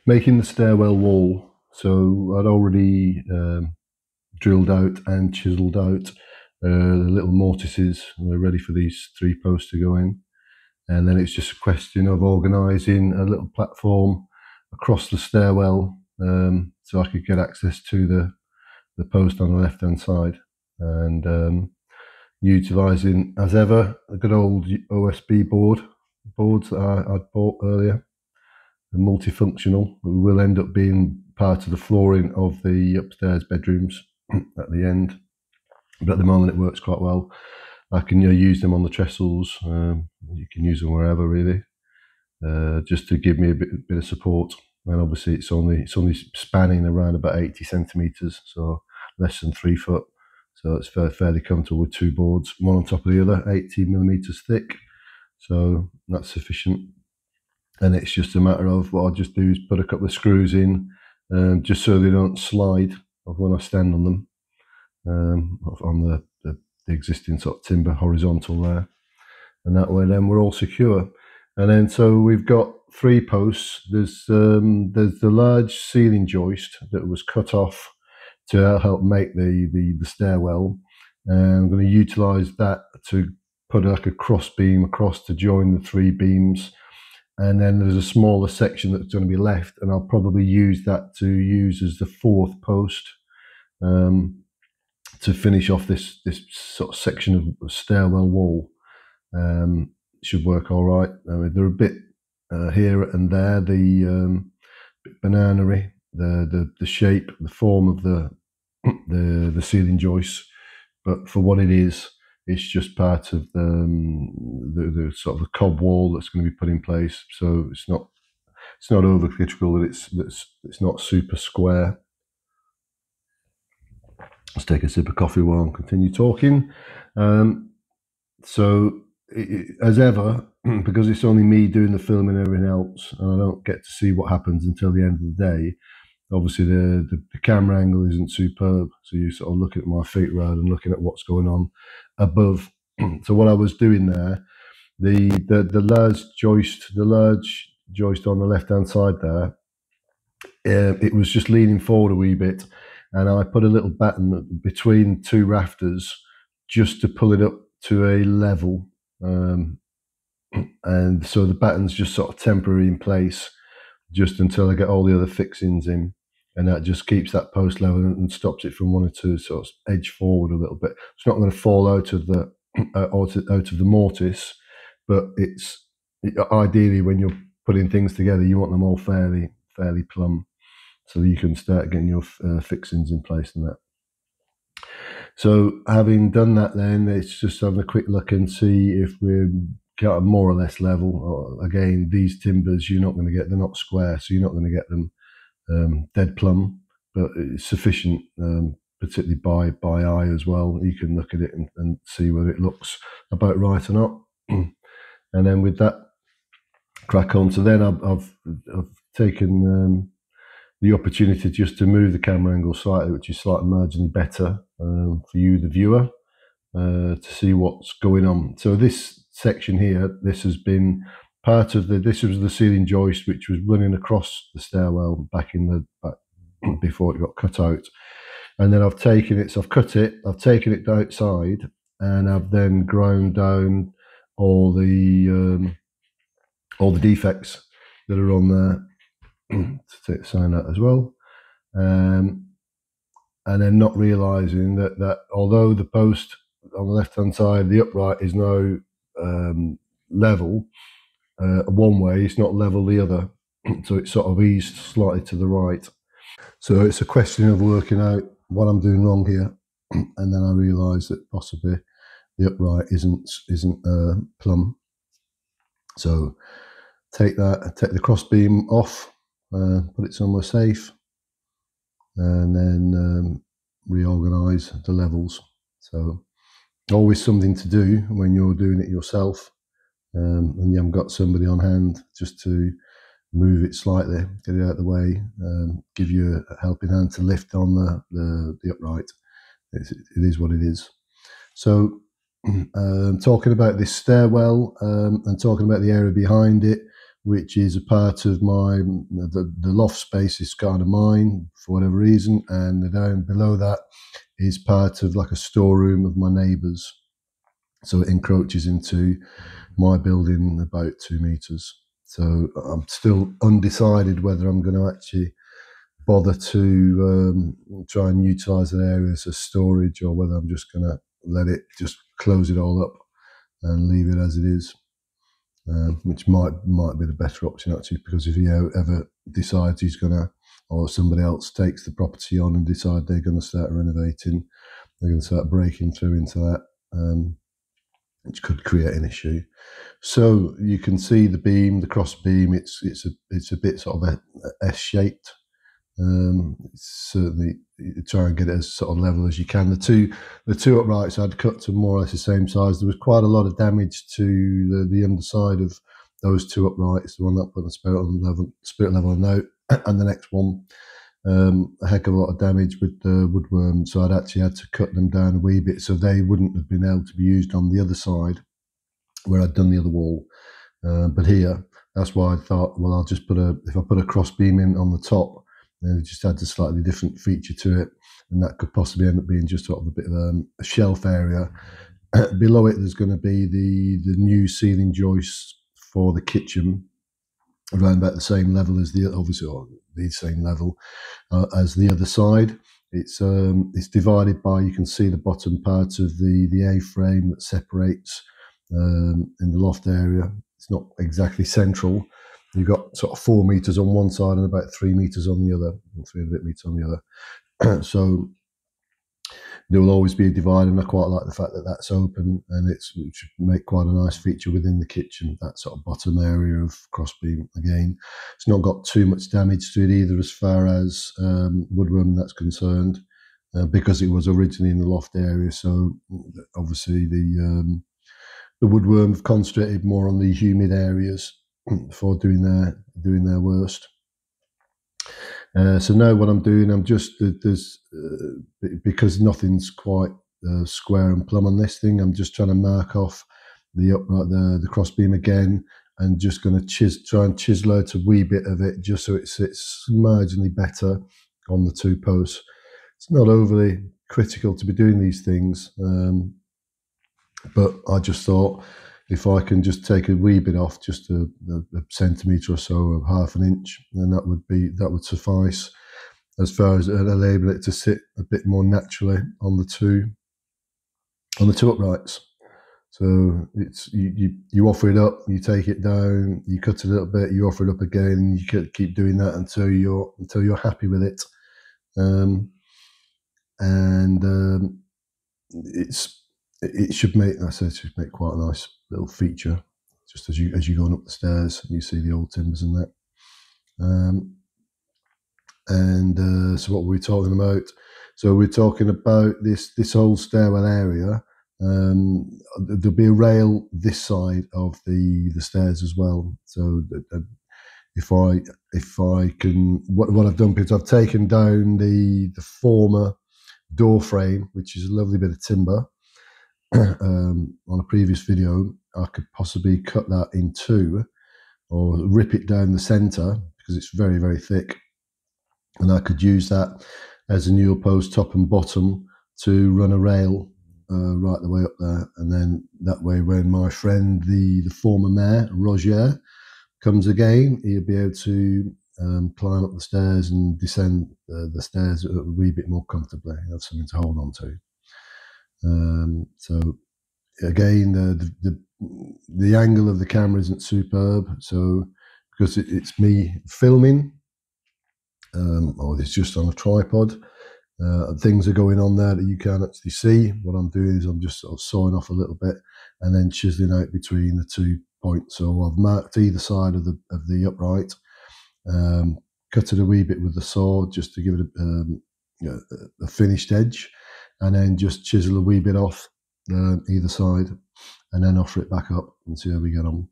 making the stairwell wall. So I'd already drilled out and chiseled out the little mortises. They're ready for these 3 posts to go in. And then it's just a question of organising a little platform across the stairwell, so I could get access to the post on the left-hand side. And utilising, as ever, a good old OSB boards that I'd bought earlier, the multifunctional, who will end up being part of the flooring of the upstairs bedrooms at the end. But at the moment, it works quite well. I can use them on the trestles. You can use them wherever, really, just to give me a bit of support. And obviously, it's only spanning around about 80 centimetres, so less than 3 foot. So it's fairly comfortable with 2 boards, one on top of the other, 18 millimetres thick. So that's sufficient. And it's just a matter of what I'll just do is put a couple of screws in, just so they don't slide when I stand on them, on the existing sort of timber horizontal there. And that way then we're all secure. And then so we've got 3 posts. There's the large ceiling joist that was cut off to help make the stairwell. And I'm going to utilise that to put like a cross beam across to join the 3 beams. And then there's a smaller section that's going to be left, and I'll probably use that to use as the 4th post, to finish off this sort of section of stairwell wall. Should work all right. They're a bit here and there, the banana-y, the shape, the form of the ceiling joists, but for what it is, it's just part of the sort of the cob wall that's going to be put in place. So it's not over critical that it's not super square. Let's take a sip of coffee while I continue talking. As ever, because it's only me doing the film and everything else, and I don't get to see what happens until the end of the day, obviously the camera angle isn't superb, so you're sort of looking at my feet rather than looking at what's going on above. So what I was doing there, the large joist on the left-hand side there, it was just leaning forward a wee bit, and I put a little batten between 2 rafters just to pull it up to a level. And so the batten's just sort of temporary in place just until I get all the other fixings in, and that just keeps that post level and stops it from wanting to sort of edge forward a little bit. It's not going to fall out of the mortise, but it's ideally when you're putting things together, you want them all fairly plumb, so you can start getting your fixings in place and that. So having done that, then it's just having a quick look and see if we're got a more or less level. Again, these timbers you're not going to get; they're not square, so you're not going to get them dead plumb, but it's sufficient, particularly by eye as well. You can look at it and see whether it looks about right or not, and then with that, crack on. So then I've taken the opportunity just to move the camera angle slightly, which is slightly marginally better for you, the viewer, to see what's going on. So this section here, this has been part of this was the ceiling joist which was running across the stairwell back before it got cut out, and then I've taken it, so I've cut it, I've taken it outside, and I've then ground down all the defects that are on there to sign that as well, and then not realizing that although the post on the left hand side, the upright is now level one way, it's not level the other, so it's sort of eased slightly to the right. So it's a question of working out what I'm doing wrong here, and then I realise that possibly the upright isn't plumb. So take the cross beam off, put it somewhere safe, and then reorganise the levels. So always something to do when you're doing it yourself, and you haven't got somebody on hand just to move it slightly, get it out of the way, give you a helping hand to lift on the upright. It is what it is. So talking about this stairwell, and talking about the area behind it, which is a part of the loft space is kind of mine for whatever reason, and down below that is part of like a storeroom of my neighbours. So it encroaches into my building about 2 meters. So I'm still undecided whether I'm going to actually bother to try and utilise that area as storage, or whether I'm just going to let it just close it all up and leave it as it is, which might be the better option actually, because if he ever decides he's going to, or somebody else takes the property on and decide they're going to start renovating, they're going to start breaking through into that, which could create an issue. So you can see the beam, the cross beam. It's a bit sort of S-shaped. Certainly try and get it as sort of level as you can. The two uprights I'd cut to more or less the same size. There was quite a lot of damage to the underside of those two uprights. The one up on the spirit level note, and the next one, a heck of a lot of damage with the woodworm. So I'd actually had to cut them down a wee bit so they wouldn't have been able to be used on the other side where I'd done the other wall. But here, that's why I thought, well, I'll just if I put a cross beam in on the top, then it just adds a slightly different feature to it, and that could possibly end up being just sort of a bit of a shelf area. Below it, there's going to be the new ceiling joists for the kitchen, around about the same level as the same level as the other side. It's divided by, you can see the bottom part of the A-frame that separates in the loft area. It's not exactly central. You've got sort of 4 meters on one side and about 3 meters on the other, 3 and a bit meters on the other. So there will always be a divide, and I quite like the fact that that's open, and it should make quite a nice feature within the kitchen, that sort of bottom area of crossbeam. Again, it's not got too much damage to it either as far as woodworm that's concerned, because it was originally in the loft area. So obviously the woodworm have concentrated more on the humid areas for doing their worst. So now what I'm doing, I'm just because nothing's quite square and plumb on this thing, I'm just trying to mark off the upright, the cross beam again, and just going to try and chisel out a wee bit of it just so it sits marginally better on the two posts. It's not overly critical to be doing these things, but I just thought, if I can just take a wee bit off, just a centimetre or so, or half an inch, then that would suffice as far as enabling it to sit a bit more naturally on the two uprights. So it's you offer it up, you take it down, you cut it a little bit, you offer it up again, you keep doing that until you're happy with it, it should make, I say, it should make quite a nice little feature, just as you're going up the stairs, and you see the old timbers in that. So what were we talking about? So we're talking about this whole stairwell area. There'll be a rail this side of the stairs as well. So if I can, what I've done is I've taken down the former door frame, which is a lovely bit of timber. On a previous video, I could possibly cut that in two, or rip it down the center because it's very, very thick, and I could use that as a newel post top and bottom to run a rail right the way up there, and then that way when my friend the former mayor Roger comes again, he'll be able to climb up the stairs and descend the stairs a wee bit more comfortably, have something to hold on to. So again, the angle of the camera isn't superb, so because it's me filming, or it's just on a tripod, things are going on there that you can't actually see. What I'm doing is I'm just sort of sawing off a little bit and then chiseling out between the 2 points. So I've marked either side of the upright, cut it a wee bit with the saw just to give it a finished edge, and then just chisel a wee bit off either side, and then offer it back up and see how we get on.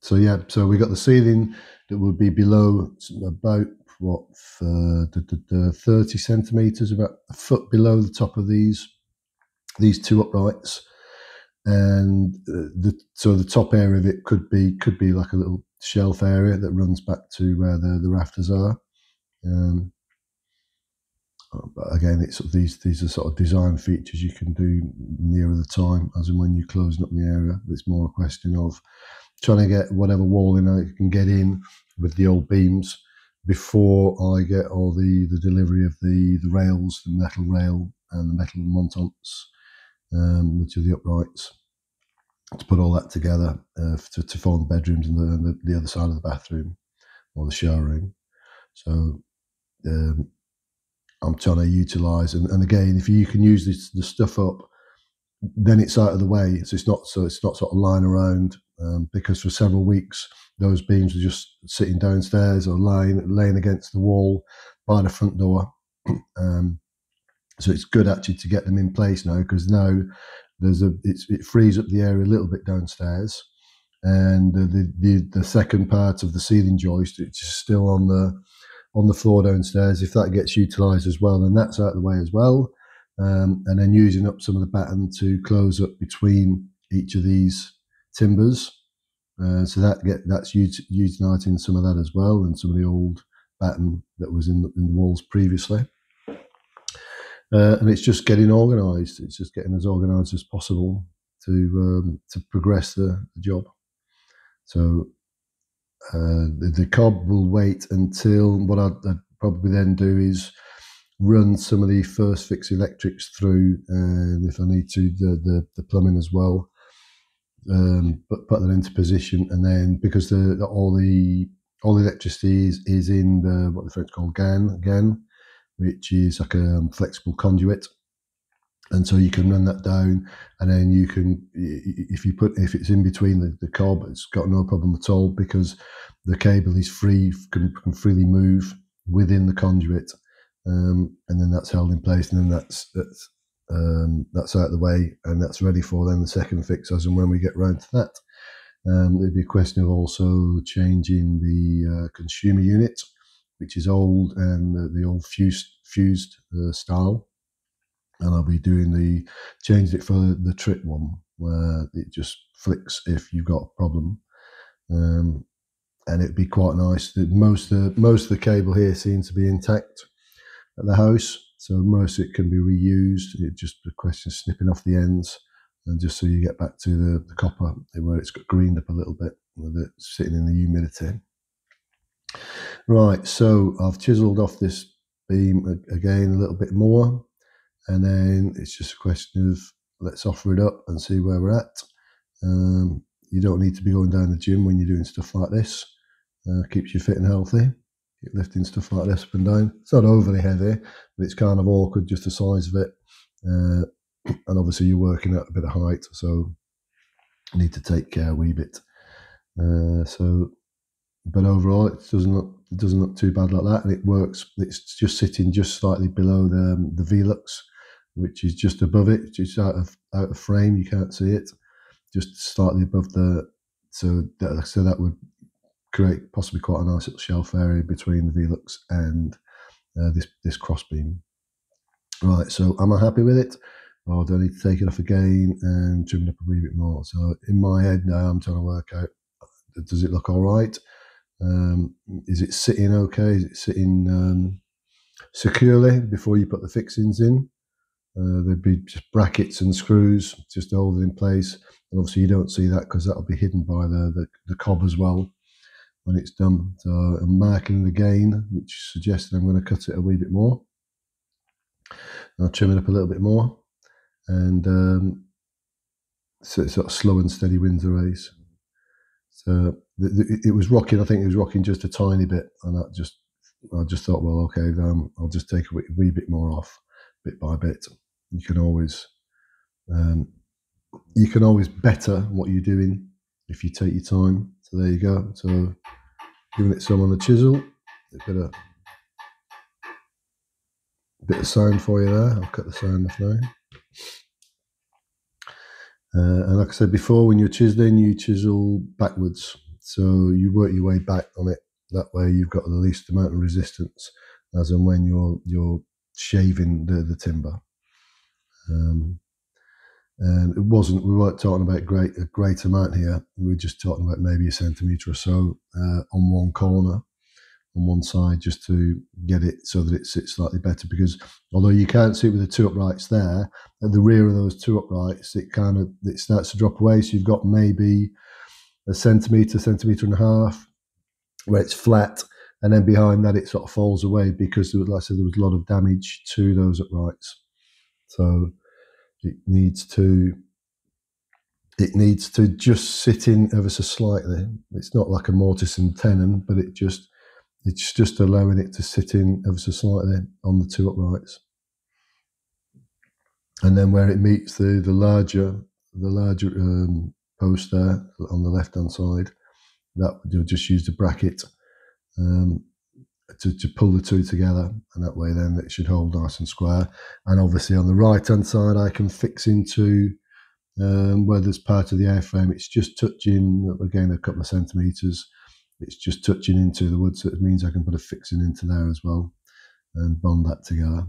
So yeah, so we got the ceiling that would be below about 30 centimeters, about a foot below the top of these two uprights, and so the top area of it could be like a little shelf area that runs back to where the rafters are. But again, it's these are sort of design features you can do nearer the time, as in when you're closing up the area. It's more a question of trying to get whatever wall you can get in with the old beams before I get all the delivery of the rails, the metal rail and the metal montants, which are the uprights, to put all that together to form the bedrooms and the other side of the bathroom or the shower room. So I'm trying to utilise, and again, if you can use the stuff up, then it's out of the way. So it's not sort of lying around, because for several weeks those beams were just sitting downstairs or laying against the wall by the front door. So it's good actually to get them in place now, because now it frees up the area a little bit downstairs, and the second part of the ceiling joist, which is still on the floor downstairs, if that gets utilised as well, then that's out of the way as well. And then using up some of the batten to close up between each of these timbers, so that's utilising some of that as well, and some of the old batten that was in the walls previously. And it's just getting organised. It's just getting as organised as possible to progress the job. So the cob will wait until, what I'd probably then do is run some of the first fix electrics through, and if I need to, the plumbing as well, but put that into position. And then, because all the electricity is in what the French call GAN, which is like a flexible conduit, and so you can run that down, and then you can, if it's in between the cob, it's got no problem at all, because the cable is free, can freely move within the conduit, and then that's held in place, and then that's out of the way, and that's ready for then the second fix as and when we get round to that. There'd be a question of also changing the consumer unit, which is old, and the old fused style, and I'll be changed it for the trip one, where it just flicks if you've got a problem, and it'd be quite nice. Most of the cable here seems to be intact at the house, so most of it can be reused. It's just a question of snipping off the ends, and just so you get back to the copper where it's got greened up a little bit with it sitting in the humidity. Right, so I've chiselled off this beam again a little bit more, and then it's just a question of let's offer it up and see where we're at. You don't need to be going down the gym when you're doing stuff like this. Keeps you fit and healthy. Keep lifting stuff like this up and down. It's not overly heavy, but it's kind of awkward just the size of it. And obviously you're working at a bit of height, so you need to take care a wee bit. But overall, it doesn't look too bad like that, and it works. It's just sitting just slightly below the Velux, which is just above it. It's just out of frame. You can't see it. Just slightly above so that would create possibly quite a nice little shelf area between the Velux and this crossbeam. Right. So am I happy with it? Or do I need to take it off again and trim it up a wee bit more? So in my head now, I'm trying to work out, does it look all right? Is it sitting okay? Is it sitting securely before you put the fixings in? There'd be just brackets and screws just to hold it in place. And obviously you don't see that because that'll be hidden by the cob as well when it's done. So I'm marking it again, which suggests that I'm going to cut it a wee bit more. I'll trim it up a little bit more, and so it's sort of slow and steady wins the race. So it was rocking. I think it was rocking just a tiny bit, and I just thought, well, okay, I'll just take a wee bit more off, bit by bit. You can always better what you're doing if you take your time. So there you go. So giving it some on the chisel, a bit of sound for you there. I'll cut the sound off now. And like I said before, when you're chiseling, you chisel backwards. So you work your way back on it. That way you've got the least amount of resistance as and when you're shaving the timber. And we weren't talking about a great amount here. We were just talking about maybe a centimetre or so on one corner, on one side, just to get it so that it sits slightly better. Because although you can't see it with the two uprights there, at the rear of those two uprights, it starts to drop away. So you've got maybe a centimetre and a half where it's flat, and then behind that it sort of falls away because, like I said, there was a lot of damage to those uprights. So it needs to just sit in ever so slightly. It's not like a mortise and tenon, but it's just allowing it to sit in ever so slightly on the two uprights. And then where it meets the larger post there on the left hand side, that you'll just use the bracket to pull the two together, and that way then it should hold nice and square. And obviously on the right hand side, I can fix into where there's part of the airframe. It's just touching, again, a couple of centimetres. It's just touching into the wood, so it means I can put a fixing into there as well and bond that together.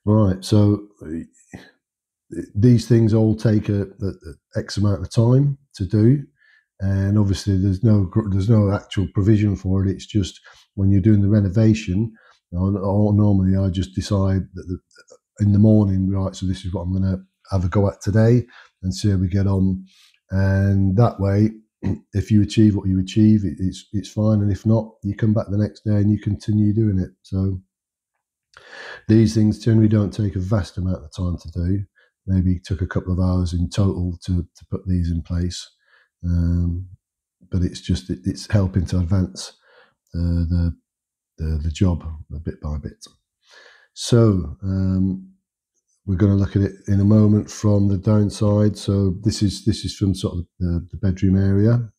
Right, so these things all take a X amount of time to do, and obviously there's no actual provision for it. It's just when you're doing the renovation, normally I just decide that in the morning, right, so this is what I'm going to have a go at today and see how we get on. And that way, if you achieve what you achieve, it's fine, and if not, you come back the next day and you continue doing it. So these things generally don't take a vast amount of time to do. Maybe it took a couple of hours in total to put these in place, but it's helping to advance the job bit by bit. So we're going to look at it in a moment from the downside. So this is from sort of the bedroom area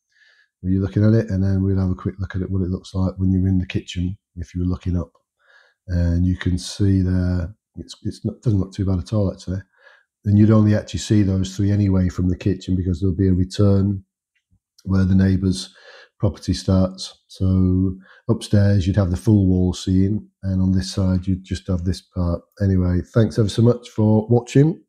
where you're looking at it, and then we'll have a quick look at it, what it looks like when you're in the kitchen if you were looking up. And you can see there, doesn't look too bad at all actually. And you'd only actually see those three anyway from the kitchen, because there'll be a return where the neighbour's property starts. So upstairs you'd have the full wall scene, and on this side you'd just have this part. Anyway, thanks ever so much for watching.